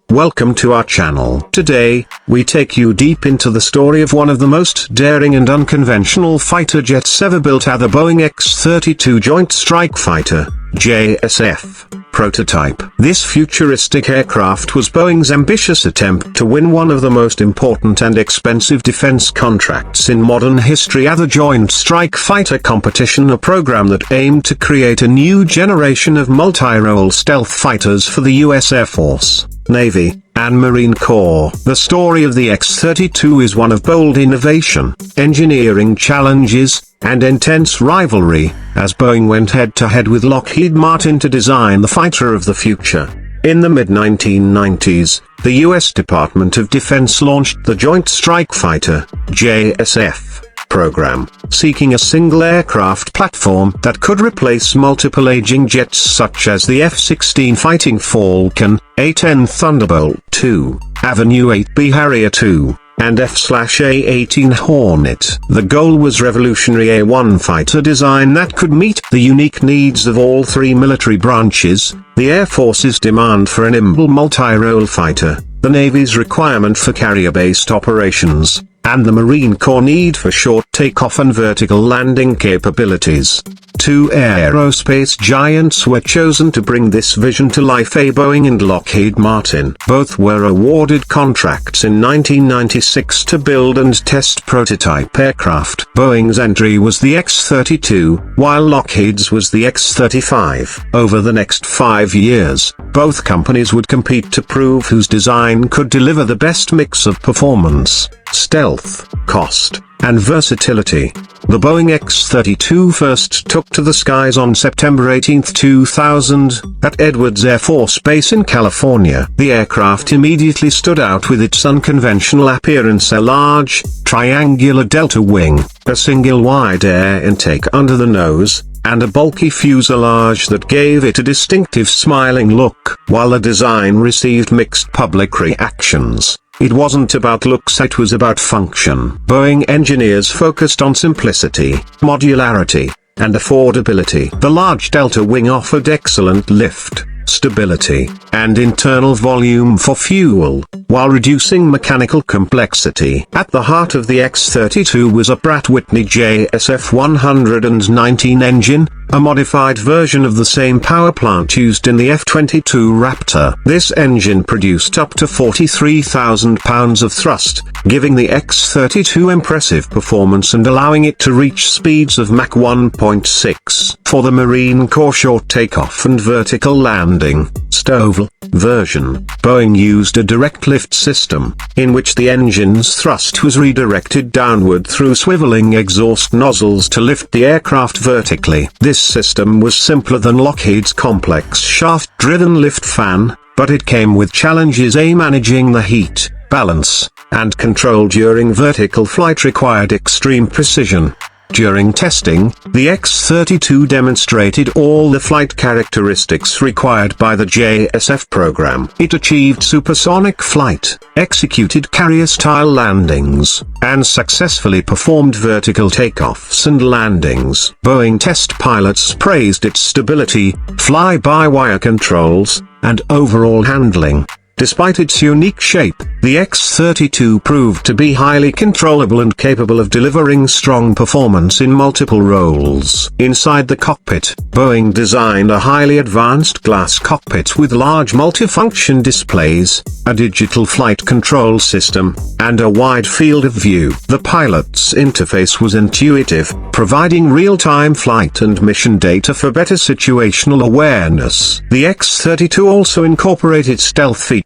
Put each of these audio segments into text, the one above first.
Welcome to our channel. Today, we take you deep into the story of one of the most daring and unconventional fighter jets ever built, the Boeing X-32 Joint Strike Fighter, JSF, prototype. This futuristic aircraft was Boeing's ambitious attempt to win one of the most important and expensive defense contracts in modern history, the Joint Strike Fighter competition, a program that aimed to create a new generation of multi-role stealth fighters for the U.S. Air Force, Navy, and Marine Corps. The story of the X-32 is one of bold innovation, engineering challenges, and intense rivalry, as Boeing went head-to-head with Lockheed Martin to design the fighter of the future. In the mid-1990s, the U.S. Department of Defense launched the Joint Strike Fighter, JSF, program, seeking a single aircraft platform that could replace multiple aging jets such as the F-16 Fighting Falcon, A-10 Thunderbolt II, Avenue 8B Harrier II, and F/A-18 Hornet. The goal was revolutionary A-1 fighter design that could meet the unique needs of all three military branches: the Air Force's demand for a nimble multi-role fighter, the Navy's requirement for carrier-based operations, and the Marine Corps need for short takeoff and vertical landing capabilities. Two aerospace giants were chosen to bring this vision to life: Boeing and Lockheed Martin. Both were awarded contracts in 1996 to build and test prototype aircraft. Boeing's entry was the X-32, while Lockheed's was the X-35. Over the next 5 years, both companies would compete to prove whose design could deliver the best mix of performance, stealth, cost, and versatility. The Boeing X-32 first took to the skies on September 18, 2000, at Edwards Air Force Base in California. The aircraft immediately stood out with its unconventional appearance: a large, triangular delta wing, a single wide air intake under the nose, and a bulky fuselage that gave it a distinctive smiling look. While the design received mixed public reactions, it wasn't about looks, it was about function. Boeing engineers focused on simplicity, modularity, and affordability. The large delta wing offered excellent lift, stability, and internal volume for fuel, while reducing mechanical complexity. At the heart of the X-32 was a Pratt & Whitney JSF 119 engine, a modified version of the same power plant used in the F-22 Raptor. This engine produced up to 43,000 pounds of thrust, giving the X-32 impressive performance and allowing it to reach speeds of Mach 1.6. For the Marine Corps short takeoff and vertical landing, STOVL, version, Boeing used a direct lift system, in which the engine's thrust was redirected downward through swiveling exhaust nozzles to lift the aircraft vertically. This system was simpler than Lockheed's complex shaft-driven lift fan, but it came with challenges: managing the heat, balance, and control during vertical flight required extreme precision. During testing, the X-32 demonstrated all the flight characteristics required by the JSF program. It achieved supersonic flight, executed carrier-style landings, and successfully performed vertical takeoffs and landings. Boeing test pilots praised its stability, fly-by-wire controls, and overall handling. Despite its unique shape, the X-32 proved to be highly controllable and capable of delivering strong performance in multiple roles. Inside the cockpit, Boeing designed a highly advanced glass cockpit with large multifunction displays, a digital flight control system, and a wide field of view. The pilot's interface was intuitive, providing real-time flight and mission data for better situational awareness. The X-32 also incorporated stealth features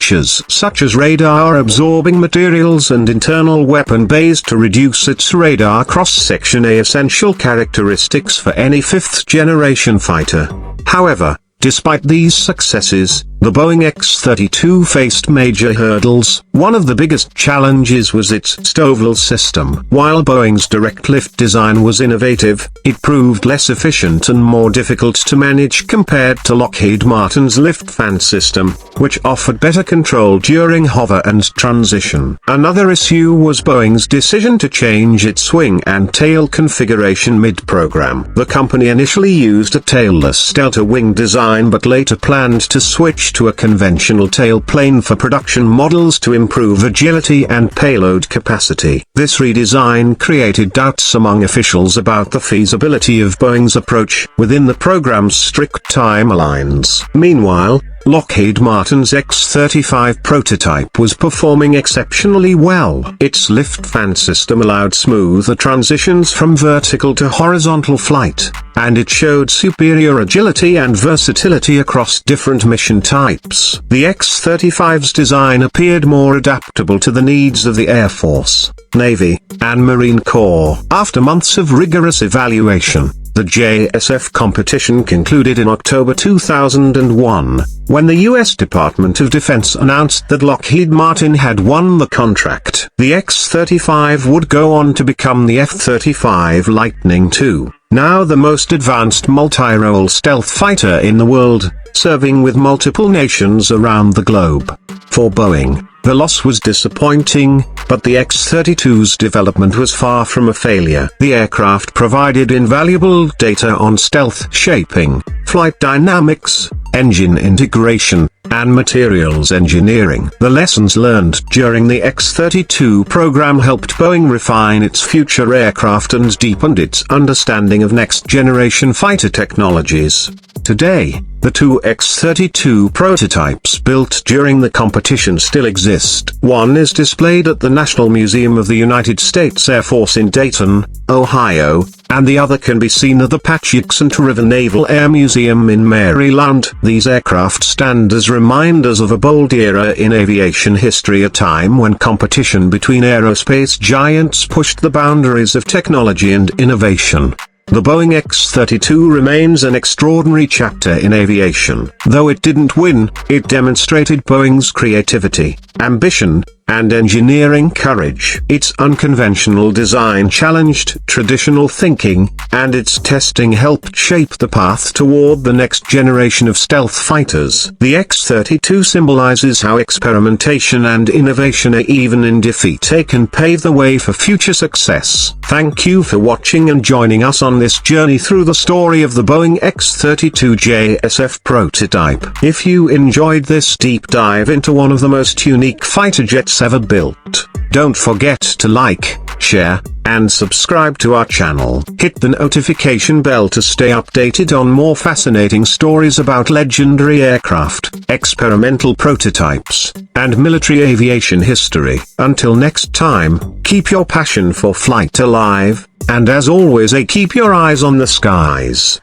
such as radar-absorbing materials and internal weapon bays to reduce its radar cross-section, essential characteristics for any fifth-generation fighter. However, despite these successes, the Boeing X-32 faced major hurdles. One of the biggest challenges was its STOVL system. While Boeing's direct lift design was innovative, it proved less efficient and more difficult to manage compared to Lockheed Martin's lift fan system, which offered better control during hover and transition. Another issue was Boeing's decision to change its wing and tail configuration mid-program. The company initially used a tailless delta wing design but later planned to switch switch to a conventional tailplane for production models to improve agility and payload capacity. This redesign created doubts among officials about the feasibility of Boeing's approach within the program's strict timelines. Meanwhile, Lockheed Martin's X-35 prototype was performing exceptionally well. Its lift fan system allowed smoother transitions from vertical to horizontal flight, and it showed superior agility and versatility across different mission types. The X-35's design appeared more adaptable to the needs of the Air Force, Navy, and Marine Corps. After months of rigorous evaluation, the JSF competition concluded in October 2001, when the U.S. Department of Defense announced that Lockheed Martin had won the contract. The X-35 would go on to become the F-35 Lightning II, now the most advanced multi-role stealth fighter in the world, serving with multiple nations around the globe. For Boeing, the loss was disappointing, but the X-32's development was far from a failure. The aircraft provided invaluable data on stealth shaping, flight dynamics, engine integration, and materials engineering. The lessons learned during the X-32 program helped Boeing refine its future aircraft and deepened its understanding of next-generation fighter technologies. Today, the two X-32 prototypes built during the competition still exist. One is displayed at the National Museum of the United States Air Force in Dayton, Ohio, and the other can be seen at the Patch-Jackson River Naval Air Museum in Maryland. These aircraft stand as reminders of a bold era in aviation history, a time when competition between aerospace giants pushed the boundaries of technology and innovation. The Boeing X-32 remains an extraordinary chapter in aviation. Though it didn't win, it demonstrated Boeing's creativity, ambition, and engineering courage. Its unconventional design challenged traditional thinking, and its testing helped shape the path toward the next generation of stealth fighters. The X-32 symbolizes how experimentation and innovation, even in defeat, can pave the way for future success. Thank you for watching and joining us on this journey through the story of the Boeing X-32 JSF prototype. If you enjoyed this deep dive into one of the most unique fighter jets ever built, don't forget to like, share, and subscribe to our channel. Hit the notification bell to stay updated on more fascinating stories about legendary aircraft, experimental prototypes, and military aviation history. Until next time, keep your passion for flight alive, and as always, keep your eyes on the skies.